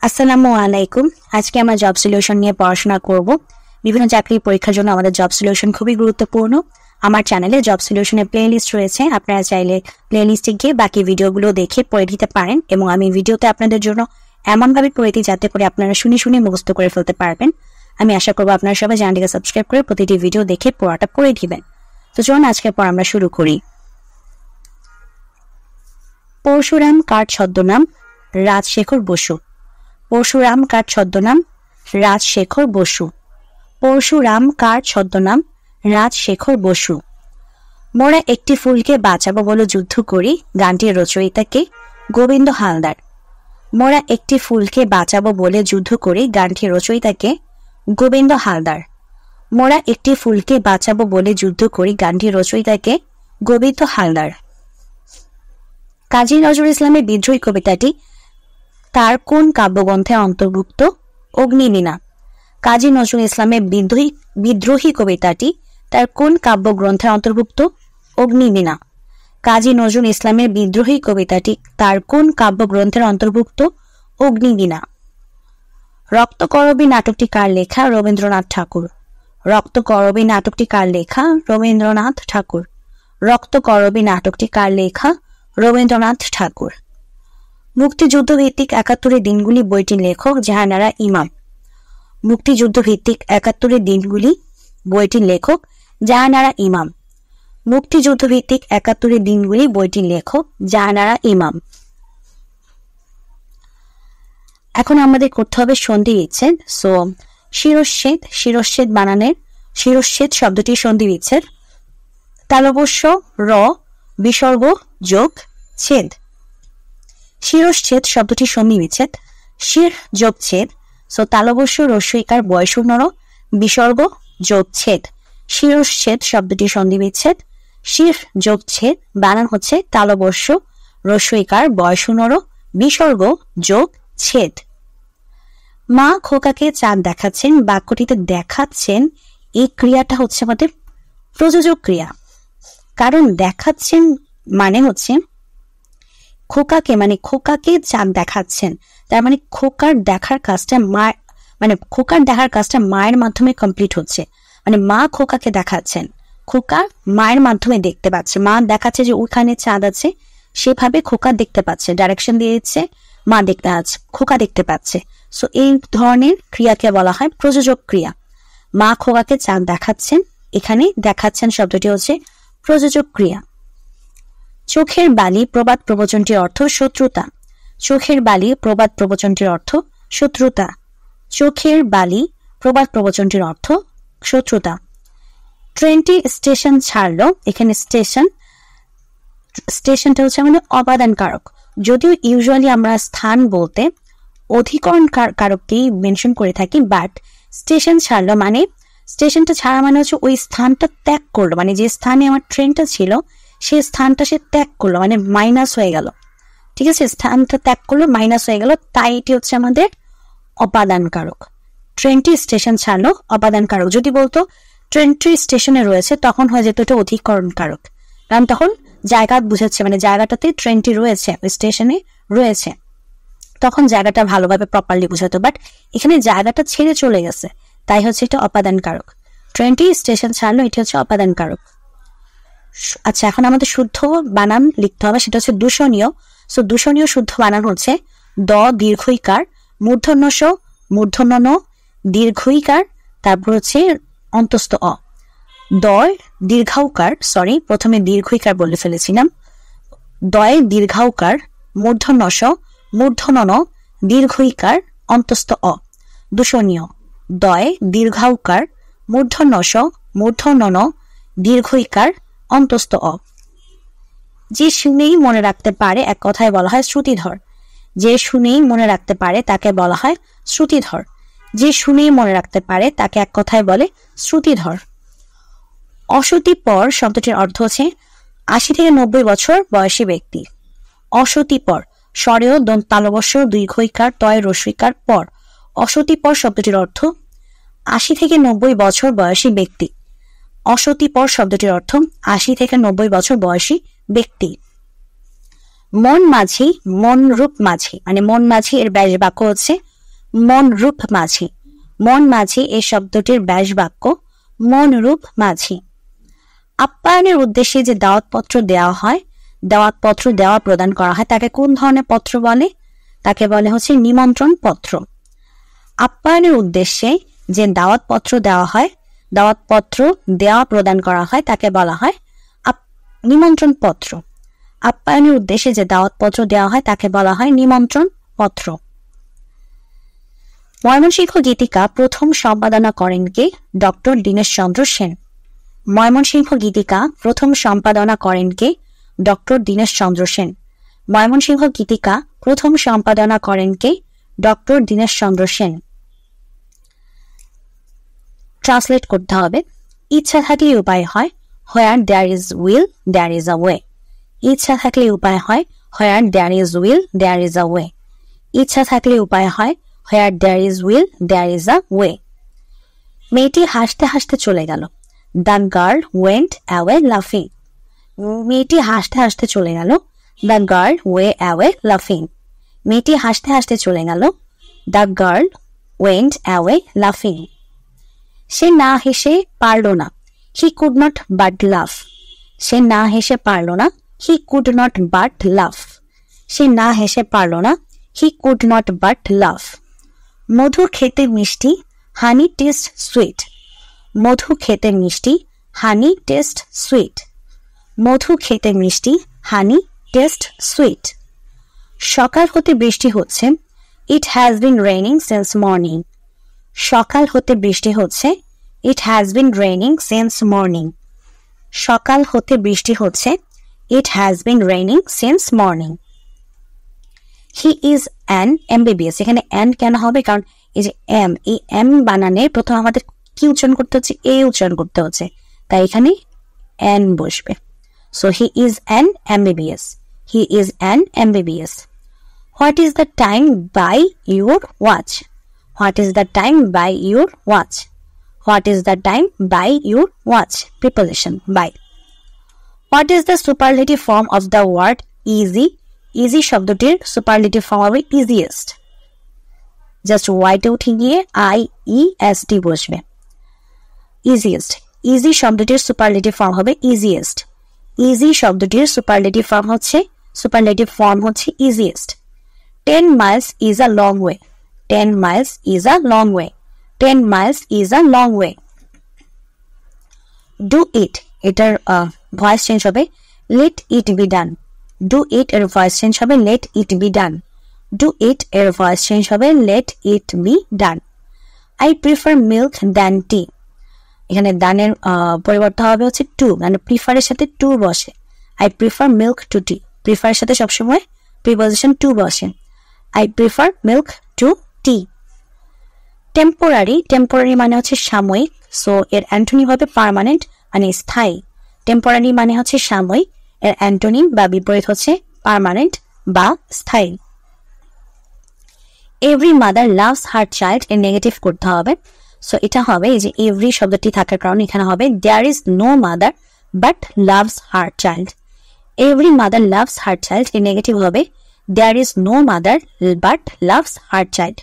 আসসালামু আলাইকুম। আজকে আমরা জব সলিউশন নিয়ে পড়াশোনা করব। বিভিন্ন চাকরির পরীক্ষার জন্য আমাদের জব সলিউশন খুবই গুরুত্বপূর্ণ। আমার চ্যানেলে জব সলিউশনের প্লেলিস্ট রয়েছে, আপনারা চাইলে প্লেলিস্টে গিয়ে বাকি ভিডিওগুলো দেখে পড়ে দিতে পারেন এবং আমি ভিডিওতে আপনাদের জন্য এমনভাবে পড়ে দিই যাতে করে আপনারা শুনে শুনে মুখস্থ করে ফেলতে পারবেন। আমি আশা করবো আপনারা সবাই চ্যানেলটিকে সাবস্ক্রাইব করে প্রতিটি ভিডিও দেখে পড়াটা পড়ে দিবেন। তো চলুন আজকের পর আমরা শুরু করি। পরশুরাম কার ছদ্মনাম? রাজশেখর বসু। পরশুরাম কার ছদ্মনাম? রাজশেখর বসু। পরশুরাম কার ছদ্মনাম? রাজশেখর বসু। মোরা একটি ফুলকে বাঁচাবো বলে যুদ্ধ করি গানটির রচয়িতা কে? গোবিন্দ হালদার। মোরা একটি ফুলকে বাঁচাবো বলে যুদ্ধ করি গানটির রচয়িতা কে? গোবিন্দ হালদার। মোরা একটি ফুলকে বাঁচাবো বলে যুদ্ধ করি গানটির রচয়িতা কে? গোবিন্দ হালদার। কাজী নজরুল ইসলামের বিদ্রোহী কবিতাটি তার কোন কাব্যগ্রন্থে অন্তর্ভুক্ত? অগ্নিবীণা। কাজী নজরুল ইসলামের বিদ্রোহী কবিতাটি তার কোন কাব্যগ্রন্থের অন্তর্ভুক্ত? অগ্নিবীণা। কাজী নজরুল ইসলামের বিদ্রোহী কবিতাটি তার কোন কাব্যগ্রন্থের অন্তর্ভুক্ত? অগ্নিবীণা। রক্তকরবী নাটকটি কার লেখা? রবীন্দ্রনাথ ঠাকুর। রক্তকরবী নাটকটি কার লেখা? রবীন্দ্রনাথ ঠাকুর। রক্তকরবী নাটকটি কার লেখা? রবীন্দ্রনাথ ঠাকুর। মুক্তিযুদ্ধ ভিত্তিক ৭১ দিনগুলি বইটির লেখক জাহানারা ইমাম। মুক্তিযুদ্ধ ভিত্তিক ৭১ দিনগুলি বইটির লেখক জাহানারা ইমাম। মুক্তিযুদ্ধ ভিত্তিক ৭১ দিনগুলি বইটির লেখক জাহানারা ইমাম। এখন আমাদের করতে হবে সন্ধি বিচ্ছেদ। সো শিরশ্ছেদ, শিরশ্ছেদ বানানের শিরশ্ছেদ শব্দটি সন্ধি বিচ্ছেদ। তালবস্য র বিসর্গ যোগ ছেদ। শিরশ্ছেদ শব্দটি সন্ধি বিচ্ছেদ। শির যোগ ছেদ। সো তালবস্য রস্যইকার বয়সূর্ণর বিসর্গ যোগ ছেদ। শিরশ্ছেদ শব্দটি সন্ধি বিচ্ছেদ। শির যোগ ছেদ বানান হচ্ছে তালবস্য রস্যইকার বয়সূর্ণর বিসর্গ যোগ ছেদ। মা খোকাকে চাঁদ দেখাচ্ছেন, বাক্যটিতে দেখাচ্ছেন এই ক্রিয়াটা হচ্ছে আমাদের প্রযোজক ক্রিয়া। কারণ দেখাচ্ছেন মানে হচ্ছে খোকাকে চাঁদ দেখাচ্ছেন, তার মানে খোকার দেখার কাজটা মায়ের মাধ্যমে কমপ্লিট হচ্ছে। মানে মা খোকাকে দেখাচ্ছেন, খোকা মায়ের মাধ্যমে দেখতে পাচ্ছে। মা দেখাচ্ছে যে ওখানে চাঁদ আছে, সেভাবে খোকা দেখতে পাচ্ছে, ডাইরেকশন দিয়ে দিচ্ছে, মা দেখতে পাচ্ছে, খোকা দেখতে পাচ্ছে। সো এই ধরনের ক্রিয়াকে বলা হয় প্রযোজক ক্রিয়া। মা খোকাকে চাঁদ দেখাচ্ছেন, এখানে দেখাচ্ছেন শব্দটি হচ্ছে প্রযোজক ক্রিয়া। চোখের বালি প্রবাদ প্রবচনটির অর্থ শত্রুতা। চোখের বালি প্রবাদ প্রবচনটির অর্থ শত্রুতা। চোখের বালি প্রবাদ প্রবচনটির অর্থ শত্রুতা। ট্রেনটি স্টেশন ছাড়লো, এখানে স্টেশনটা হচ্ছে আমাদের অপাদান কারক। যদিও ইউজুয়ালি আমরা স্থান বলতে অধিকরণ কারককেই মেনশন করে থাকি, বাট স্টেশন ছাড়লো মানে স্টেশনটা ছাড়া মানে হচ্ছে ওই স্থানটা ত্যাগ করলো, মানে যে স্থানে আমার ট্রেনটা ছিল সেই স্থানটা সে ত্যাগ করলো, মানে মাইনাস হয়ে গেল। ঠিক আছে, স্থানটা ত্যাগ করলো, মাইনাস হয়ে গেল, তাই এটি হচ্ছে আমাদের অপাদান কারক। ট্রেনটি স্টেশন ছাড়লো অপাদান কারক। যদি বলতো ট্রেনটি স্টেশনে রয়েছে, তখন হয়ে যেত এটা অধিকরণ কারক, কারণ তখন জায়গা বুঝাচ্ছে, মানে জায়গাটাতে ট্রেনটি রয়েছে, ওই স্টেশনে রয়েছে, তখন জায়গাটা ভালোভাবে প্রপারলি বুঝাতো। বাট এখানে জায়গাটা ছেড়ে চলে গেছে, তাই হচ্ছে এটা অপাদান কারক। ট্রেনটি স্টেশন ছাড়লো, এটি হচ্ছে অপাদান কারক। আচ্ছা, এখন আমাদের শুদ্ধ বানান লিখতে হবে, সেটা হচ্ছে দূষণীয়। সো দূষণীয় শুদ্ধ বানান হচ্ছে দ দীর্ঘইকার মূর্ধন্য স মূর্ধন্য ন দীর্ঘইকার, তারপর হচ্ছে অন্তস্থ অ। দয় দীর্ঘাউকার, সরি প্রথমে দীর্ঘইকার বলে ফেলেছিলাম। দয় দীর্ঘাউকার মূর্ধন্য স মূর্ধন্য ন দীর্ঘইকার অন্তস্থ অ। দূষণীয় দয় দীর্ঘাউকার মূর্ধন্য স মূর্ধন্য ন দীর্ঘইকার অন্তস্থ অ। যে শুনেই মনে রাখতে পারে এক কথায় বলা হয় শ্রুতিধর। যে শুনেই মনে রাখতে পারে তাকে বলা হয় শ্রুতিধর। যে শুনেই মনে রাখতে পারে তাকে এক কথায় বলে শ্রুতিধর। অশতিপর শব্দটির অর্থ হচ্ছে ৮০ থেকে ৯০ বছর বয়সী ব্যক্তি। অশতিপর স্বরেও তালবস্য দীর্ঘইকার তয় রস্যইকার পর। অশতিপর শব্দটির অর্থ ৮০ থেকে ৯০ বছর বয়সী ব্যক্তি। অশতিপর শব্দটির অর্থ ৮০ থেকে ৯০ বছর বয়সী ব্যক্তি। মন মাঝি, মন রূপ মাঝি, মানে মন মাঝি এর ব্যাস বাক্য হচ্ছে মনরূপ মাঝি। মন মাঝি এই শব্দটির ব্যাস বাক্য মনরূপ মাঝি। আপ্যায়নের উদ্দেশ্যে যে দাওয়াতপত্র দেওয়া হয়, দাওয়াতপত্র দেওয়া প্রদান করা হয়, তাকে কোন ধরনের পত্র বলে? তাকে বলে হচ্ছে নিমন্ত্রণ পত্র। আপ্যায়নের উদ্দেশ্যে যে দাওয়াতপত্র দেওয়া হয়, দাওয়াতপত্র দেওয়া প্রদান করা হয়, তাকে বলা হয় নিমন্ত্রণ পত্র। আপ্যায়নের উদ্দেশ্যে যে দাওয়াতপত্র দেওয়া হয় তাকে বলা হয় নিমন্ত্রণ পত্র। ময়মনসিংহ গীতিকা প্রথম সম্পাদনা করেন কে? ডক্টর দীনেশচন্দ্র সেন। ময়মনসিংহ গীতিকা প্রথম সম্পাদনা করেন কে? ডক্টর দীনেশচন্দ্র সেন। ময়মনসিংহ গীতিকা প্রথম সম্পাদনা করেন কে? ডক্টর দীনেশচন্দ্র সেন। ট্রান্সলেট করতে হবে। ইচ্ছা থাকলে উপায় হয়, where there is will there is a way. ইচ্ছা থাকলে উপায় হয়, where there is will there is a way. ইচ্ছা থাকলে উপায় হয়, where there is will there is a way. মেয়েটি হাসতে হাসতে চলে গেল। দ্য গার্ল ওয়েন্ট অ্যাওয়ে লাফিং। মেয়েটি হাসতে হাসতে চলে গেল। দ্য গার্ল ওয়ে অ্যাওয়ে লাফিং। মেয়েটি হাসতে হাসতে চলে গেল। দ্য গার্ল ওয়েন্ট অ্যাওয়ে লাফিং। সে না হেসে পারল না। হি কুড নট বাট লাফ। সে না হেসে পারল না। হি কুড নট বাট লাফ। সে না হেসে পারল না। হি কুড নট বাট লাফ। মধু খেতে মিষ্টি, হানি টেস্ট সুইট। মধু খেতে মিষ্টি, হানি টেস্ট সুইট। মধু খেতে মিষ্টি, হানি টেস্ট সুইট। সকাল হতে বৃষ্টি হচ্ছে। It has been raining since morning. সকাল হতে বৃষ্টি হচ্ছে। It has been raining since morning. সকাল হতে বৃষ্টি হচ্ছে। It has been raining since morning. He is an MBBS. এখানে অ্যান কেন হবে? কারণ এই যে এম, এই এম বানানে প্রথম আমাদের কি উচ্চারণ করতে হচ্ছে? এ উচ্চারণ করতে হচ্ছে, তাই এখানে অ্যান বসবে। So he is an MBBS. He is an MBBS. What is the time by your watch. What is the time by your watch. What is the time by your watch. Preposition by. What is the superlative form of the word easy. Easy শব্দটির superlative form হবে easiest. Just ওয়াইটে উঠে গিয়ে IEST বসবে। Easiest. Easy শব্দটির superlative form হবে easiest. Easy শব্দটির superlative form হচ্ছে easiest. 10 miles is a long way. 10 miles is a long way. 10 miles is a long way. Do it. এটার ভয়েস চেঞ্জ হবে let it be done. Do it এর voice change হবে let it be done. Do it এর voice change হবে let it be done. I prefer milk than tea. এখানে দানের পরিবর্তন হবে হচ্ছে টু, মানে প্রিফারের সাথে টু বসে। I prefer milk to tea. প্রিফারের সাথে সবসময় প্রিপোজিশন টু বসে। I prefer milk to tea. Temporary. Temporary মানে হচ্ছে সাময়িক, সো এর অ্যান্টোনিম হবে পার্মানেন্ট মানে স্থায়ী। টেম্পোরারি মানে হচ্ছে সাময়িক, এর অ্যান্টোনিম বা বিপরীত হচ্ছে পার্মানেন্ট বা স্থায়ী। Every mother loves her child এর নেগেটিভ করতে হবে। সো এটা হবে এই যে এভরি শব্দটি থাকার কারণে এখানে হবে there is no mother but loves her child. Every mother loves her child এর নেগেটিভ হবে there is no mother but loves her child.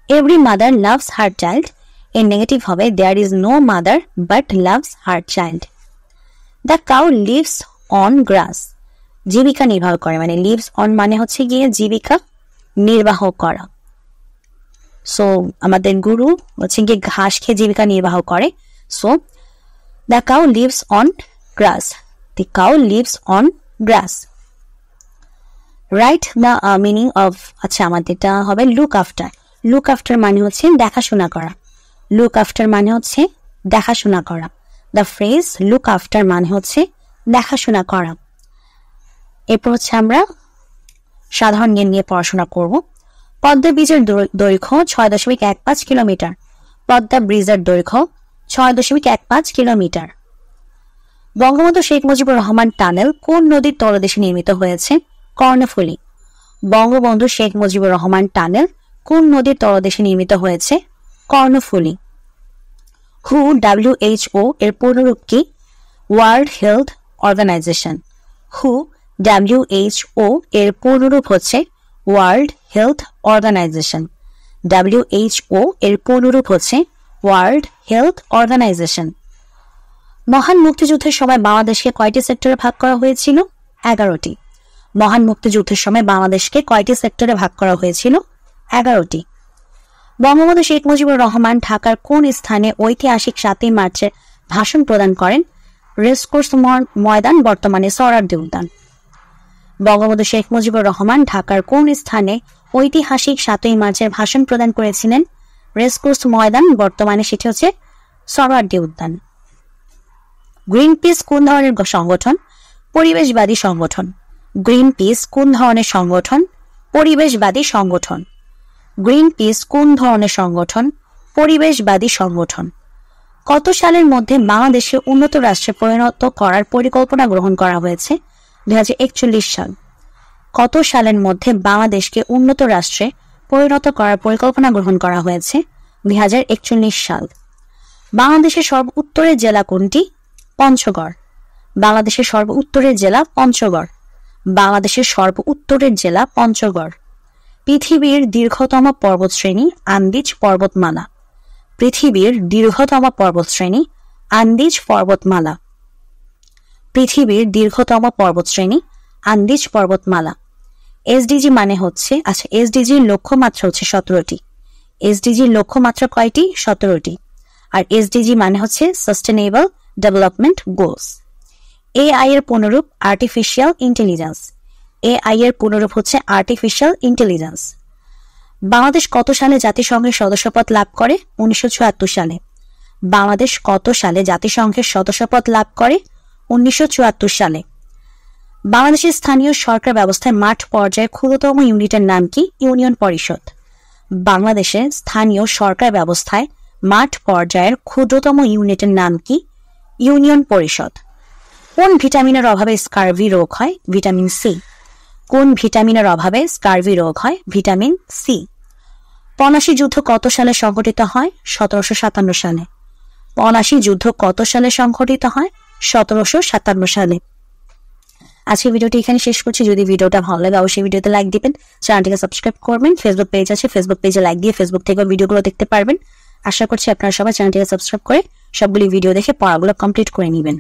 Every mother loves her child. A negative hobe there is no mother but loves her child. The cow lives on grass. জীবিকা নির্বাহ করে, মানে lives on মানে হচ্ছে গিয়ে জীবিকা নির্বাহ করা। সো আমাদের গরু হচ্ছে গিয়ে ঘাস খেয়ে জীবিকা নির্বাহ করে। So the cow lives on grass. The cow lives on grass. Write the meaning of, আচ্ছা আমাদের এটা হবে লুক আফটার। লুক আফটার মানে হচ্ছে দেখাশোনা করা। লুক আফটার মানে হচ্ছে দেখাশোনা করা। দ্য ফ্রেজ লুক আফটার মানে হচ্ছে দেখাশোনা করা। এরপর হচ্ছে আমরা সাধারণ জ্ঞান নিয়ে পড়াশোনা করব। পদ্মা ব্রিজের দৈর্ঘ্য 6.15 কিলোমিটার। পদ্মা ব্রিজের দৈর্ঘ্য 6.15 কিলোমিটার। বঙ্গবন্ধু শেখ মুজিবুর রহমান টানেল কোন নদীর তলদেশে নির্মিত হয়েছে? কর্ণফুলী। বঙ্গবন্ধু শেখ মুজিবুর রহমান টানেল কোন নদীর তলদেশে নির্মিত হয়েছে? কর্ণফুলী। হু WHO এর পূর্ণরূপ কি? World Health Organization. Who WHO এর পূর্ণরূপ হচ্ছে ওয়ার্ল্ড হেলথ অর্গানাইজেশন। WHO এর পূর্ণরূপ হচ্ছে ওয়ার্ল্ড হেলথ অর্গানাইজেশন। মহান মুক্তিযুদ্ধের সময় বাংলাদেশকে কয়টি সেক্টরে ভাগ করা হয়েছিল? 11টি। মহান মুক্তিযুদ্ধের সময় বাংলাদেশকে কয়টি সেক্টরে ভাগ করা হয়েছিল? 11টি। বঙ্গবন্ধু শেখ মুজিবুর রহমান ঢাকার কোন স্থানে ঐতিহাসিক 7ই মার্চে ভাষণ প্রদান করেন? রেসকোর্স ময়দান, বর্তমানে সোহরাওয়ার্দী উদ্যান। বঙ্গবন্ধু শেখ মুজিবুর রহমান ঢাকার কোন স্থানে ঐতিহাসিক 7ই মার্চের ভাষণ প্রদান করেছিলেন? রেসকোর্স ময়দান, বর্তমানে সেটি হচ্ছে সোহরাওয়ার্দী উদ্যান। গ্রিন পিস কোন ধরনের সংগঠন? পরিবেশবাদী সংগঠন। গ্রিন পিস কোন ধরনের সংগঠন? পরিবেশবাদী সংগঠন। গ্রিন পিস কোন ধরনের সংগঠন? পরিবেশবাদী সংগঠন। কত সালের মধ্যে বাংলাদেশকে উন্নত রাষ্ট্রে পরিণত করার পরিকল্পনা গ্রহণ করা হয়েছে? 2041 সাল। কত সালের মধ্যে বাংলাদেশকে উন্নত রাষ্ট্রে পরিণত করার পরিকল্পনা গ্রহণ করা হয়েছে? 2041 সাল। বাংলাদেশের সর্ব উত্তরের জেলা কোনটি? পঞ্চগড়। বাংলাদেশের সর্ব উত্তরের জেলা পঞ্চগড়। বাংলাদেশের সর্ব উত্তরের জেলা পঞ্চগড়। পৃথিবীর দীর্ঘতম পর্বতশ্রেণী আন্দিজ পর্বতমালা। পৃথিবীর দীর্ঘতম পর্বতশ্রেণী আন্দিজ পর্বতমালা। পৃথিবীর দীর্ঘতম পর্বতশ্রেণী আন্দিজ পর্বতমালা। এসডিজি মানে হচ্ছে, এসডিজির লক্ষ্যমাত্রা হচ্ছে 17টি। এসডিজির লক্ষ্যমাত্রা কয়টি? 17টি। আর এসডিজি মানে হচ্ছে সাস্টেনেবল ডেভেলপমেন্ট গোলস। এআই এর পুনরূপ আর্টিফিশিয়াল ইন্টেলিজেন্স। এআই এর পুনরূপ হচ্ছে আর্টিফিশিয়াল ইন্টেলিজেন্স। বাংলাদেশ কত সালে জাতিসংঘের সদস্যপদ লাভ করে? 1974 সালে। বাংলাদেশ কত সালে জাতিসংঘের সদস্যপদ লাভ করে? 1974 সালে। বাংলাদেশের স্থানীয় সরকার ব্যবস্থায় মাঠ পর্যায়ে ক্ষুদ্রতম ইউনিটের নাম কি? ইউনিয়ন পরিষদ। বাংলাদেশের স্থানীয় সরকার ব্যবস্থায় মাঠ পর্যায়ের ক্ষুদ্রতম ইউনিটের নাম কি? ইউনিয়ন পরিষদ। কোন ভিটামিনের অভাবে স্কারভি রোগ হয়? Vitamin C. কোন ভিটামিনের অভাবে স্কারভি রোগ হয়? Vitamin C. পলাশী যুদ্ধ কত সালে সংঘটিত হয়? 1757 সালে। পলাশী যুদ্ধ কত সালে সংঘটিত হয়? 1757 সালে। আজকে ভিডিওটি এখানে শেষ করছি। যদি ভিডিওটা ভালো লাগে অবশ্যই ভিডিওতে লাইক দিবেন, চ্যানেলটিকে সাবস্ক্রাইব করবেন। ফেসবুক পেজ আছে, ফেসবুক পেজে লাইক দিয়ে ফেসবুক থেকে ভিডিওগুলো দেখতে পারবেন। আশা করছি আপনারা সবাই চ্যানেলটিকে সাবস্ক্রাইব করে সবগুলি ভিডিও দেখে পড়াগুলো কমপ্লিট করে নেবেন।